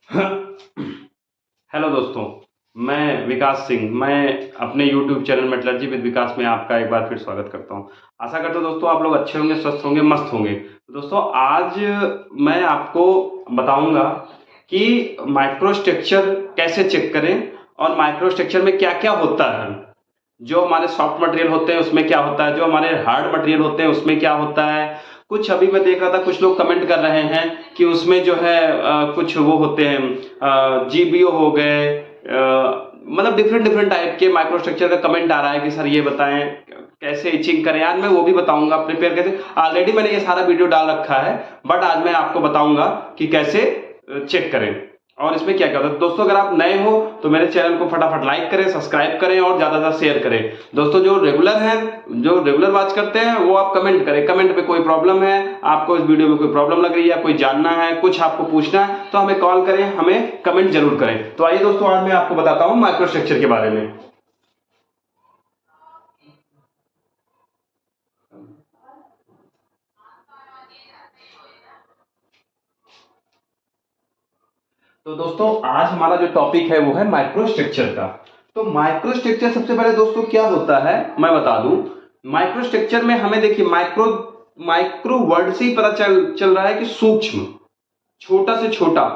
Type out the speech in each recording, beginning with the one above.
Hello दोस्तों, मैं विकास सिंह। मैं अपने यूट्यूब चैनल मेटलर्जी विद विकास में आपका एक बार फिर स्वागत करता हूं। आशा करता हूं दोस्तों आप लोग अच्छे होंगे, स्वस्थ होंगे, मस्त होंगे। तो दोस्तों आज मैं आपको बताऊंगा कि माइक्रो स्ट्रक्चर कैसे चेक करें और माइक्रो स्ट्रक्चर में क्या क्या होता है। जो हमारे सॉफ्ट मटेरियल होते हैं उसमें क्या होता है, जो हमारे हार्ड मटेरियल होते हैं उसमें क्या होता है। कुछ अभी मैं देख रहा था, कुछ लोग कमेंट कर रहे हैं कि उसमें जो है कुछ वो होते हैं, जीबीओ हो गए, मतलब डिफरेंट डिफरेंट टाइप के माइक्रो स्ट्रक्चर का कमेंट आ रहा है कि सर ये बताएं कैसे इचिंग करें। आज मैं वो भी बताऊंगा प्रिपेयर कैसे। ऑलरेडी मैंने ये सारा वीडियो डाल रखा है, बट आज मैं आपको बताऊंगा कि कैसे चेक करें और इसमें क्या क्या होता है। दोस्तों अगर आप नए हो तो मेरे चैनल को फटाफट लाइक करें, सब्सक्राइब करें और ज्यादा से ज्यादा शेयर करें। दोस्तों जो रेगुलर वॉच करते हैं वो आप कमेंट करें। कमेंट पे कोई प्रॉब्लम है, आपको इस वीडियो में कोई प्रॉब्लम लग रही है, कोई जानना है, कुछ आपको पूछना है तो हमें कॉल करें, हमें कमेंट जरूर करें। तो आइए दोस्तों आज मैं आपको बताता हूं माइक्रो स्ट्रक्चर के बारे में। तो दोस्तों आज हमारा जो टॉपिक है वो है माइक्रो स्ट्रक्चर का। तो माइक्रो स्ट्रक्चर सबसे पहले दोस्तों क्या होता है मैं बता दूं। माइक्रो स्ट्रक्चर में हमें देखिए माइक्रो माइक्रो वर्ड से ही पता चल रहा है कि सूक्ष्म, छोटा से छोटा।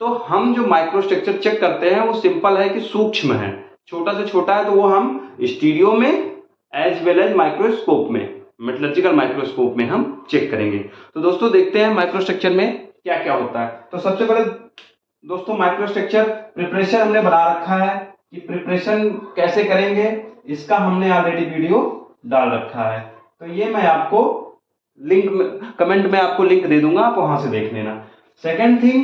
तो हम जो माइक्रो स्ट्रक्चर चेक करते हैं वो सिंपल है कि सूक्ष्म है, छोटा से छोटा है। तो वो हम स्टीरियो में एज वेल एज माइक्रोस्कोप में, मेटलर्जिकल माइक्रोस्कोप में हम चेक करेंगे। तो दोस्तों देखते हैं माइक्रो स्ट्रक्चर में क्या क्या होता है। तो सबसे पहले दोस्तों माइक्रो स्ट्रक्चर प्रिपरेशन हमने बना रखा है कि प्रिपरेशन कैसे करेंगे, इसका हमने ऑलरेडी वीडियो डाल रखा है। तो ये मैं आपको कमेंट में आपको लिंक दे दूंगा, आप वहां से देख लेना। सेकेंड थिंग,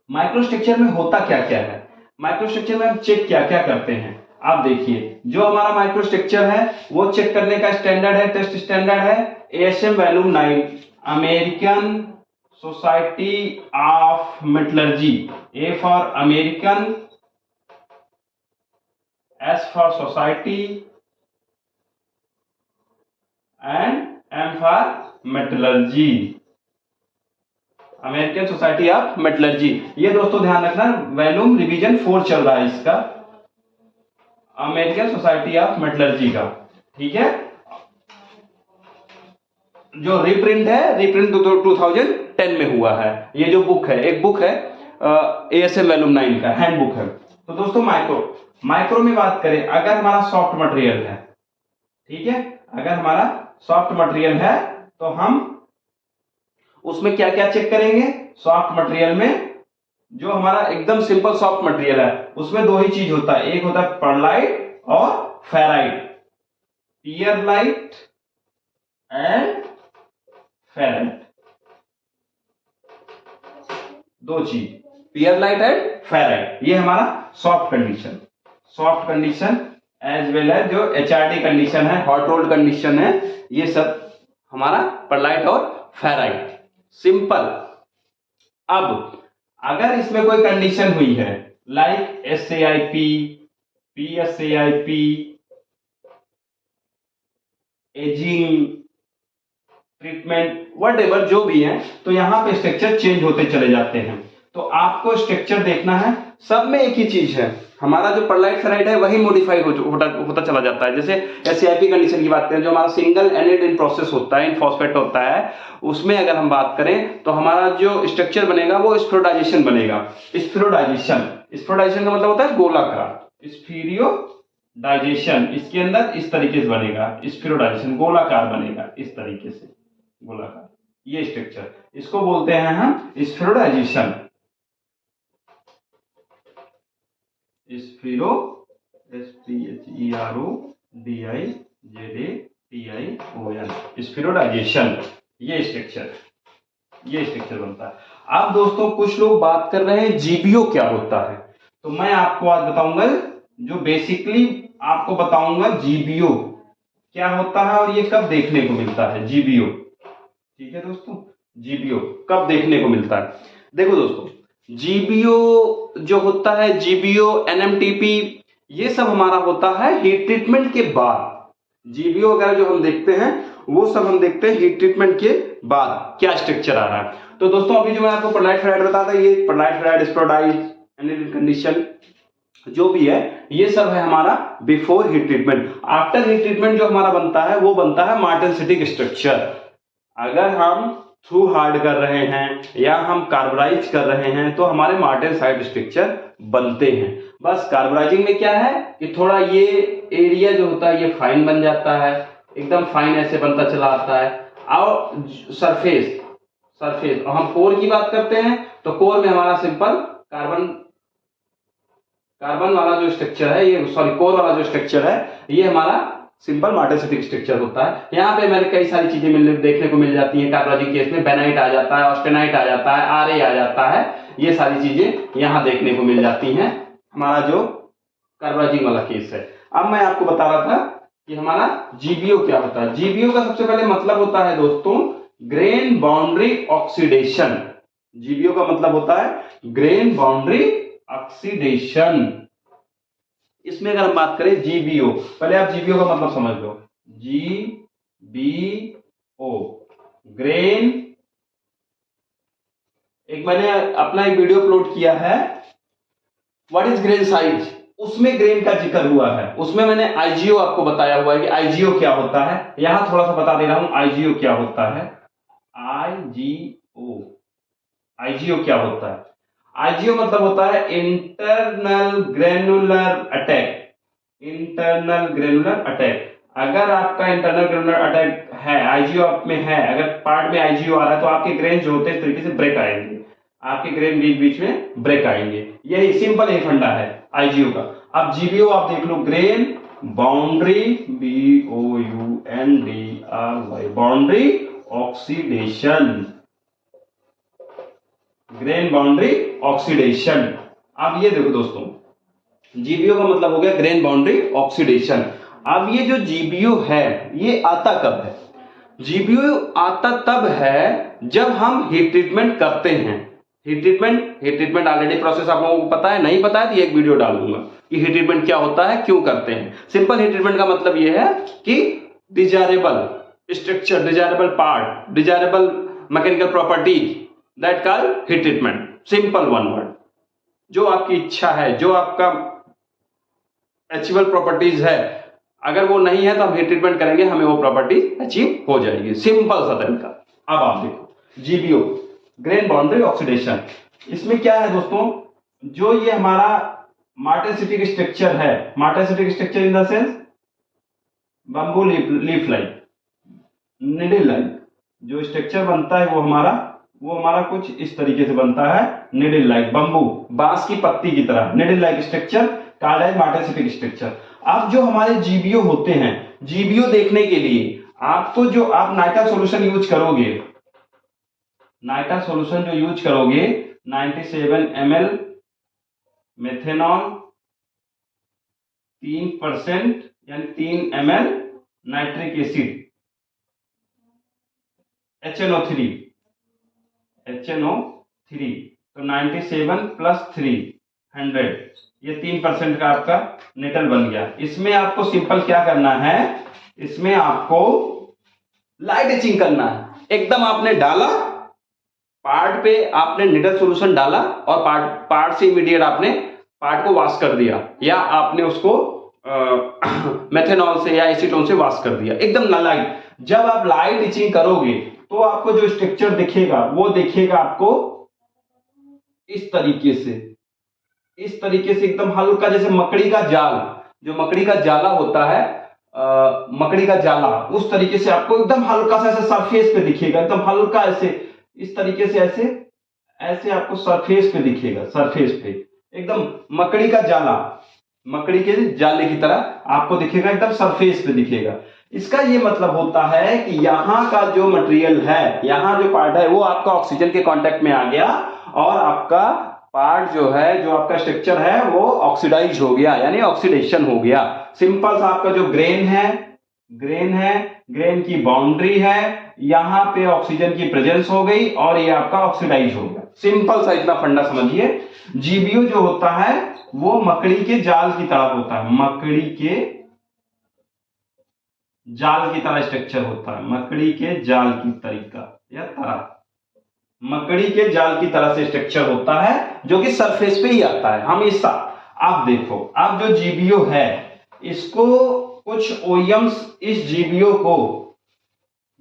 माइक्रो स्ट्रक्चर में होता क्या क्या है, माइक्रो स्ट्रक्चर में हम चेक क्या क्या करते हैं। आप देखिए जो हमारा माइक्रो स्ट्रक्चर है वो चेक करने का स्टैंडर्ड है, टेस्ट स्टैंडर्ड है ASM volume 9, American society of metallurgy. A for American, S for society and M for metallurgy, American society of metallurgy. ये दोस्तों ध्यान रखना वॉल्यूम रिवीजन 4 चल रहा है इसका, अमेरिकन सोसाइटी ऑफ मेटलर्जी का। ठीक है, जो रिप्रिंट है, रिप्रिंट 2010 में हुआ है। ये जो बुक है, एक बुक है ASM वॉल्यूम 9 का हैंड बुक है। तो दोस्तों माइक्रो में बात करें, अगर हमारा सॉफ्ट मटेरियल है, ठीक है, अगर हमारा सॉफ्ट मटेरियल है तो हम उसमें क्या क्या चेक करेंगे। सॉफ्ट मटेरियल में जो हमारा एकदम सिंपल सॉफ्ट मटेरियल है उसमें दो ही चीज होता है, एक होता है परलाइट और फेराइट, पियरलाइट एंड फेराइट, दो चीज, पियरलाइट एंड फेराइट। ये हमारा soft condition as well as जो HRD कंडीशन है, हॉट रोल्ड कंडीशन है, ये सब हमारा परलाइट और फेराइट सिंपल। अब अगर इसमें कोई कंडीशन हुई है like SAIP, PSAIP, ageing, treatment, whatever जो भी है, तो यहां पे स्ट्रक्चर चेंज होते चले जाते हैं। तो आपको स्ट्रक्चर देखना है, सब में एक ही चीज है, हमारा जो परलाइट फेराइट है वही मॉडिफाई होता चला जाता है। जैसे SAIP कंडीशन की बात करें, जो हमारा सिंगल एनिड इन प्रोसेस होता है, इन फॉस्फेट होता है, उसमें अगर हम बात करें तो हमारा जो स्ट्रक्चर बनेगा वो स्फेरोडाइजेशन बनेगा। स्फेरोडाइजेशन का मतलब होता है गोलाकार, स्फीरियोडाइजेशन, इसके अंदर इस तरीके से बनेगा, स्फेरोडाइजेशन गोलाकार बनेगा, इस तरीके से गोलाकार, ये स्ट्रक्चर, इसको बोलते हैं हम स्फेरोडाइजेशन। स्फीरो SPHERODIZATION, स्फीरोडाइजेशन, ये स्ट्रक्चर बनता है। अब दोस्तों कुछ लोग बात कर रहे हैं जीबीओ क्या होता है, तो मैं आपको आज बताऊंगा, जो बेसिकली आपको बताऊंगा जीबीओ क्या होता है और ये कब देखने को मिलता है जीबीओ। ठीक है दोस्तों, जीबीओ कब देखने को मिलता है। देखो दोस्तों, जीबीओ जो होता है, जीबीओ NMTP, ये सब हमारा होता है हीट ट्रीटमेंट के बाद। जीबीओ वगैरह जो हम देखते हैं वो सब हम देखते हैं हीट ट्रीटमेंट के बाद क्या स्ट्रक्चर आ रहा है। तो दोस्तों अभी जो मैं आपको पेर्लाइट फ्लोराइड बताता ये पेर्लाइट फ्लोराइड, स्पोराडाइज, एनालिटिक कंडीशन जो भी है ये सब है हमारा before heat treatment. After heat treatment जो हमारा बनता है वो बनता है मार्टेनसिटिक स्ट्रक्चर। अगर हम थ्रू हार्ड कर रहे हैं या हम कार्बोराइज कर रहे हैं तो हमारे मार्टेनसाइट स्ट्रक्चर बनते हैं। बस कार्बोराइजिंग में क्या है कि थोड़ा ये एरिया जो होता है ये फाइन बन जाता है, एकदम फाइन ऐसे बनता चला आता है। और सरफेस और हम कोर की बात करते हैं तो कोर में हमारा सिंपल कार्बन वाला जो स्ट्रक्चर है ये कोर वाला जो स्ट्रक्चर है ये हमारा सिंपल मार्टेनसिटिक स्ट्रक्चर होता है। यहाँ पे हमें कई सारी चीजें देखने को मिल जाती हैं। कार्बोलॉजिक केस में बेनाइट आ जाता है, ऑस्टेनाइट आ जाता है, आरए आ जाता है, ये सारी चीजें यहाँ देखने को मिल जाती हैं हमारा जो कार्बोलॉजिक वाला केस है। अब मैं आपको बता रहा था कि हमारा जीबीओ क्या होता है। जीबीओ का सबसे पहले मतलब होता है दोस्तों ग्रेन बाउंड्री ऑक्सीडेशन। जीबीओ का मतलब होता है ग्रेन बाउंड्री ऑक्सीडेशन। इसमें अगर हम बात करें जीबीओ, पहले आप जीबीओ का मतलब समझ लो। जीबीओ ग्रेन, एक मैंने अपना एक वीडियो अपलोड किया है व्हाट इज ग्रेन साइज, उसमें ग्रेन का जिक्र हुआ है। उसमें मैंने आईजीओ आपको बताया हुआ है कि आईजीओ क्या होता है। यहां थोड़ा सा बता दे रहा हूं आईजीओ क्या होता है। आईजीओ क्या होता है? आईजीओ मतलब होता है internal granular attack. Internal granular attack, अगर आपका इंटरनल ग्रेनुलर अटैक है, आईजीओ आप में है, अगर पार्ट में आईजीओ आ रहा है तो आपके ग्रेन जो होते हैं इस तरीके से ब्रेक आएंगे, आपके ग्रेन बीच बीच में ब्रेक आएंगे। यही सिंपल एक फंडा है आईजीओ का। अब जीबीओ आप देख लो, grain boundary, BOUNDRY, boundary oxidation, grain boundary oxidation. अब ये देखो दोस्तों, जीबीओ का मतलब हो गया ग्रेन बाउंड्री ऑक्सीडेशन। अब ये जो जीबीओ है ये आता कब है? जीबीओ आता तब है जब हम हीट ट्रीटमेंट करते हैं। हीट ट्रीटमेंट ऑलरेडी प्रोसेस आप लोगों को पता है, नहीं पता है तो एक वीडियो डाल दूंगा कि हीट ट्रीटमेंट क्या होता है, क्यों करते हैं। सिंपल हीट ट्रीटमेंट का मतलब ये है कि desirable structure, desirable part, desirable mechanical properties that called heat treatment. Simple one word, जो आपकी इच्छा है, जो आपका अचीवेबल प्रॉपर्टीज है, अगर वो नहीं है तो हम हीट ट्रीटमेंट करेंगे, हमें वो प्रॉपर्टीज अचीव हो जाएगी। सिंपल सा तरीका। अब आप देखो जीबीओ ग्रेन बाउंड्री ऑक्सीडेशन, इसमें क्या है दोस्तों, जो ये हमारा मार्टेनसिटिक स्ट्रक्चर है, martensitic structure in the sense bamboo leaf like, needle like जो स्ट्रक्चर बनता है वो हमारा कुछ इस तरीके से बनता है, निडल लाइक, बंबू बांस की पत्ती की तरह, needle like structure called as martensitic structure. अब जो हमारे जीबीओ होते हैं, जीबीओ देखने के लिए आपको जो आप नाइट्रा सॉल्यूशन यूज करोगे, नाइट्रा सॉल्यूशन जो यूज करोगे 97 ml मेथेनॉल 3% यानी 3 ml नाइट्रिक एसिड HNO3 तो 97 प्लस 300 ये 3% का आपका निटल बन गया। इसमें आपको सिंपल क्या करना है, इसमें आपको लाइट एचिंग करना है। एकदम आपने डाला पार्ट पे, आपने निटल सॉल्यूशन डाला और पार्ट से इमीडिएट आपने पार्ट को वॉश कर दिया, या आपने उसको मेथेनॉल से या एसीटोन से वॉश कर दिया, एकदम लाइट। जब आप लाइट एचिंग करोगे तो आपको जो स्ट्रक्चर दिखेगा वो दिखेगा आपको इस तरीके से एकदम हल्का, जैसे मकड़ी का जाल, जो मकड़ी का जाला होता है, मकड़ी का जाला, उस तरीके से आपको एकदम हल्का सा ऐसे सरफेस पे दिखेगा, एकदम हल्का ऐसे इस तरीके से ऐसे आपको सरफेस पे दिखेगा, सरफेस पे एकदम मकड़ी का जाला, मकड़ी के जाले की तरह आपको दिखेगा, एकदम सरफेस पे दिखेगा। इसका ये मतलब होता है कि यहाँ का जो मटेरियल है, यहाँ जो पार्ट है वो आपका ऑक्सीजन के कांटेक्ट में आ गया और आपका पार्ट जो है, जो आपका स्ट्रक्चर है वो ऑक्सीडाइज हो गया, यानी ऑक्सीडेशन हो गया। सिंपल सा आपका जो ग्रेन है, ग्रेन की बाउंड्री है, यहाँ पे ऑक्सीजन की प्रेजेंस हो गई और ये आपका ऑक्सीडाइज हो गया। सिंपल सा इतना फंडा समझिए। जीबीओ जो होता है वो मकड़ी के जाल की तरह होता है, मकड़ी के जाल की तरह स्ट्रक्चर होता है, मकड़ी के जाल की तरीका या तरह। मकड़ी के जाल की तरह से स्ट्रक्चर होता है जो कि सरफेस पे ही आता है हमेशा। आप देखो, अब जो जीबीओ है इसको कुछ ओईएम्स इस जीबीओ को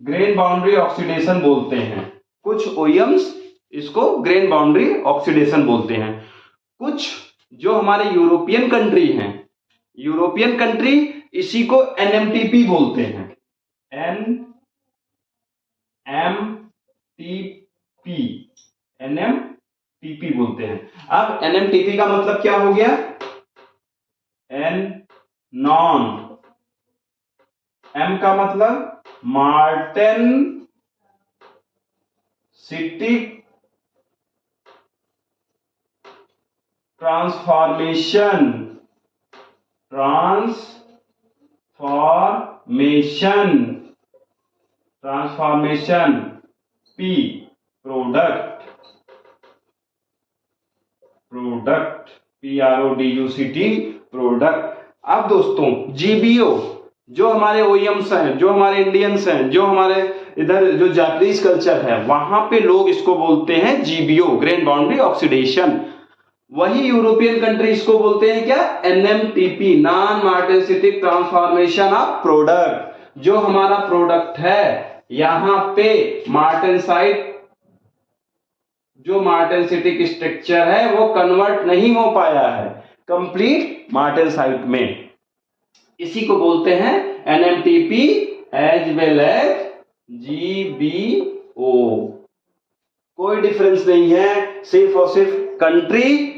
ग्रेन बाउंड्री ऑक्सीडेशन बोलते हैं। कुछ ओईएम्स इसको ग्रेन बाउंड्री ऑक्सीडेशन बोलते हैं। कुछ जो हमारे यूरोपियन कंट्री हैं, यूरोपियन कंट्री इसी को एनएमटीपी बोलते हैं। एनएमटीपी बोलते हैं। अब एनएमटीपी का मतलब क्या हो गया? नॉन, एम का मतलब martensitic transformation, transformation, P product, PRODUCT product. अब दोस्तों जीबीओ जो हमारे ओईएम्स हैं, जो हमारे इंडियंस हैं, जो हमारे इधर जो जापानीज कल्चर है, वहां पे लोग इसको बोलते हैं जीबीओ, ग्रेन बाउंड्री ऑक्सीडेशन। वही यूरोपियन कंट्री इसको बोलते हैं क्या? एनएमटीपी, नॉन मार्टेनसिटिक ट्रांसफॉर्मेशन ऑफ प्रोडक्ट। जो हमारा प्रोडक्ट है यहां पे मार्टेनसाइट, जो मार्टेनसिटिक स्ट्रक्चर है वो कन्वर्ट नहीं हो पाया है कंप्लीट मार्टेनसाइट में, इसी को बोलते हैं एनएमटीपी एज वेल एज जीबीओ। कोई डिफरेंस नहीं है, सिर्फ और सिर्फ कंट्री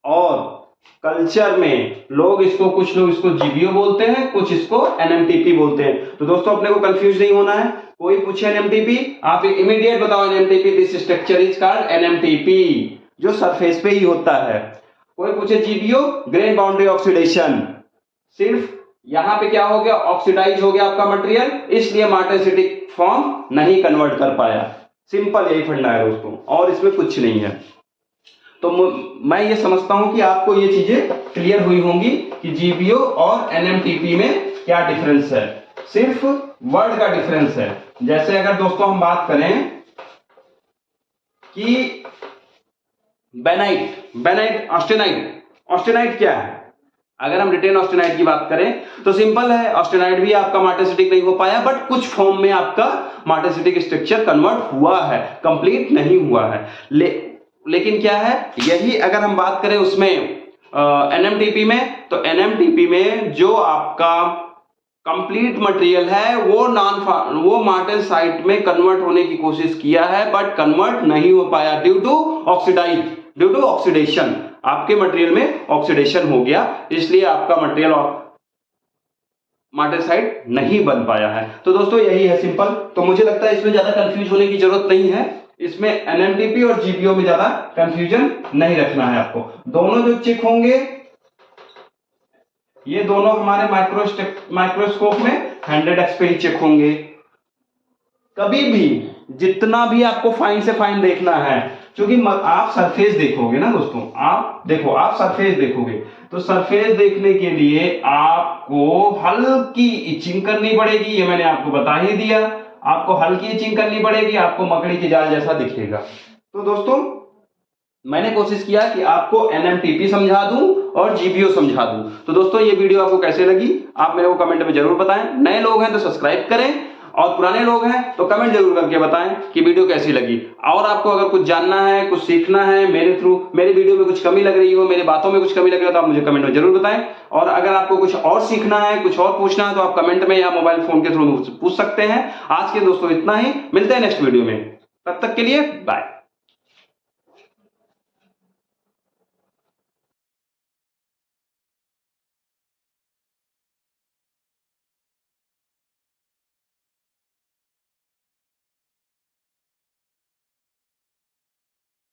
और कल्चर में लोग इसको, कुछ लोग इसको जीबीओ बोलते हैं, कुछ इसको एनएमटीपी बोलते हैं। तो दोस्तों अपने को कंफ्यूज नहीं होना है। कोई पूछे एनएमटीपी, आप इमीडिएट बताओ एनएमटीपी, दिस स्ट्रक्चर इज कॉल्ड एनएमटीपी, जो सरफेस पे ही होता है। कोई पूछे जीबीओ, ग्रेन बाउंड्री ऑक्सीडेशन, सिर्फ यहां पे क्या हो गया? ऑक्सीडाइज हो गया आपका मटेरियल, इसलिए मार्टेनसिटिक फॉर्म नहीं कन्वर्ट कर पाया। सिंपल यही फंडा है दोस्तों, और इसमें कुछ नहीं है। तो मैं ये समझता हूं कि आपको ये चीजें क्लियर हुई होंगी कि जीबीओ और एनएमटीपी में क्या डिफरेंस है। सिर्फ वर्ड का डिफरेंस है। जैसे अगर दोस्तों हम बात करें कि बेनाइट, ऑस्टेनाइट क्या है? अगर हम रिटेन ऑस्टेनाइट की बात करें तो सिंपल है, ऑस्टेनाइट भी आपका मार्टेनसिटिक नहीं हो पाया, बट कुछ फॉर्म में आपका मार्टेनसिटिक स्ट्रक्चर कन्वर्ट हुआ है, कंप्लीट नहीं हुआ है। लेकिन क्या है, यही अगर हम बात करें उसमें एनएमटीपी में, तो एनएमटीपी में जो आपका कंप्लीट मटेरियल है वो मार्टेनसाइट में कन्वर्ट होने की कोशिश किया है, बट कन्वर्ट नहीं हो पाया ड्यू टू ऑक्सीडेशन। आपके मटेरियल में ऑक्सीडेशन हो गया, इसलिए आपका मटेरियल मार्टेनसाइट नहीं बन पाया है। तो दोस्तों यही है सिंपल। तो मुझे लगता है इसमें ज्यादा कंफ्यूज होने की जरूरत नहीं है। इसमें एनएमटीपी और जीबीओ में ज्यादा कंफ्यूजन नहीं रखना है आपको। दोनों जो चेक होंगे, ये दोनों हमारे माइक्रोस्कोप में 100x पे ही चेक होंगे। कभी भी जितना भी आपको फाइन से फाइन देखना है, क्योंकि आप सरफेस देखोगे ना दोस्तों, आप सरफेस देखोगे, तो सरफेस देखने के लिए आपको हल्की इचिंग करनी पड़ेगी। ये मैंने आपको बता ही दिया, आपको हल्की इचिंग करनी पड़ेगी, आपको मकड़ी के जाल जैसा दिखेगा। तो दोस्तों मैंने कोशिश किया कि आपको एनएमटीपी समझा दूं और जीबीओ समझा दूं। तो दोस्तों ये वीडियो आपको कैसे लगी आप मेरे को कमेंट में जरूर बताएं। नए लोग हैं तो सब्सक्राइब करें, और पुराने लोग हैं तो कमेंट जरूर करके बताएं कि वीडियो कैसी लगी। और आपको अगर कुछ जानना है, कुछ सीखना है मेरे थ्रू, मेरी वीडियो में कुछ कमी लग रही हो, मेरी बातों में कुछ कमी लग रही हो, तो आप मुझे कमेंट में जरूर बताएं। और अगर आपको कुछ और सीखना है, कुछ और पूछना है, तो आप कमेंट में या मोबाइल फोन के थ्रू पूछ सकते हैं। आज के दोस्तों इतना ही, मिलते हैं नेक्स्ट वीडियो में, तब तक के लिए बाय।